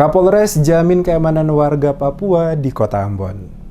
Kapolres jamin keamanan warga Papua di Kota Ambon.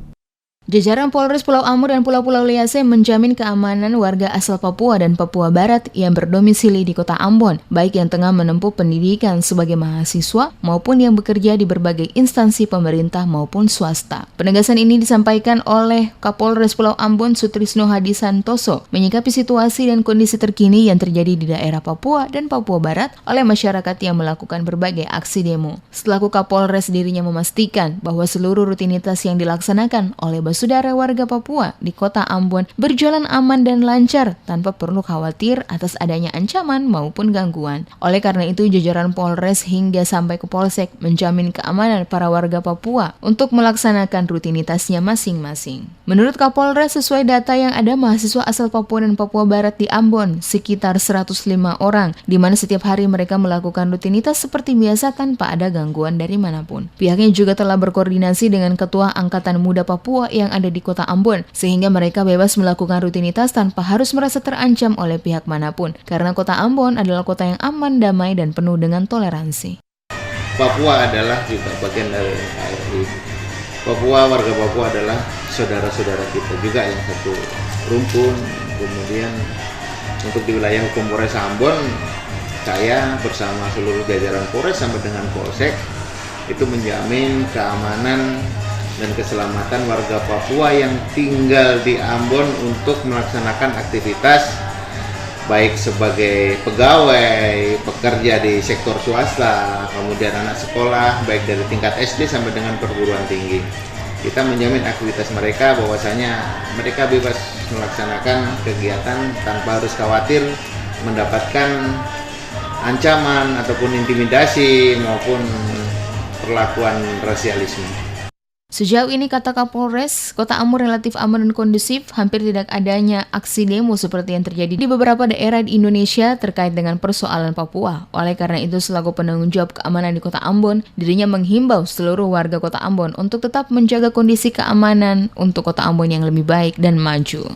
Jajaran Polres Pulau Amur dan Pulau-Pulau Liase menjamin keamanan warga asal Papua dan Papua Barat yang berdomisili di Kota Ambon, baik yang tengah menempuh pendidikan sebagai mahasiswa maupun yang bekerja di berbagai instansi pemerintah maupun swasta. Penegasan ini disampaikan oleh Kapolres Pulau Ambon Sutrisno Hadi Santoso menyikapi situasi dan kondisi terkini yang terjadi di daerah Papua dan Papua Barat oleh masyarakat yang melakukan berbagai aksi demo. Selaku Kapolres, dirinya memastikan bahwa seluruh rutinitas yang dilaksanakan oleh saudara warga Papua di Kota Ambon berjalan aman dan lancar tanpa perlu khawatir atas adanya ancaman maupun gangguan. Oleh karena itu, jajaran Polres hingga sampai ke Polsek menjamin keamanan para warga Papua untuk melaksanakan rutinitasnya masing-masing. Menurut Kapolres, sesuai data yang ada, mahasiswa asal Papua dan Papua Barat di Ambon sekitar 105 orang, di mana setiap hari mereka melakukan rutinitas seperti biasa tanpa ada gangguan dari manapun. Pihaknya juga telah berkoordinasi dengan Ketua Angkatan Muda Papua yang ada di Kota Ambon, sehingga mereka bebas melakukan rutinitas tanpa harus merasa terancam oleh pihak manapun, karena Kota Ambon adalah kota yang aman, damai, dan penuh dengan toleransi. Papua adalah juga bagian dari NKRI. Papua, warga Papua adalah saudara-saudara kita juga yang satu rumpun. Kemudian untuk di wilayah hukum Polres Ambon, saya bersama seluruh jajaran Polres sampai dengan Polsek itu menjamin keamanan dan keselamatan warga Papua yang tinggal di Ambon untuk melaksanakan aktivitas baik sebagai pegawai, pekerja di sektor swasta, kemudian anak sekolah baik dari tingkat SD sampai dengan perguruan tinggi. Kita menjamin aktivitas mereka bahwasanya mereka bebas melaksanakan kegiatan tanpa harus khawatir mendapatkan ancaman ataupun intimidasi maupun perlakuan rasialisme. Sejauh ini, kata Kapolres, Kota Ambon relatif aman dan kondusif, hampir tidak adanya aksi demo seperti yang terjadi di beberapa daerah di Indonesia terkait dengan persoalan Papua. Oleh karena itu, selaku penanggung jawab keamanan di Kota Ambon, dirinya menghimbau seluruh warga Kota Ambon untuk tetap menjaga kondisi keamanan untuk Kota Ambon yang lebih baik dan maju.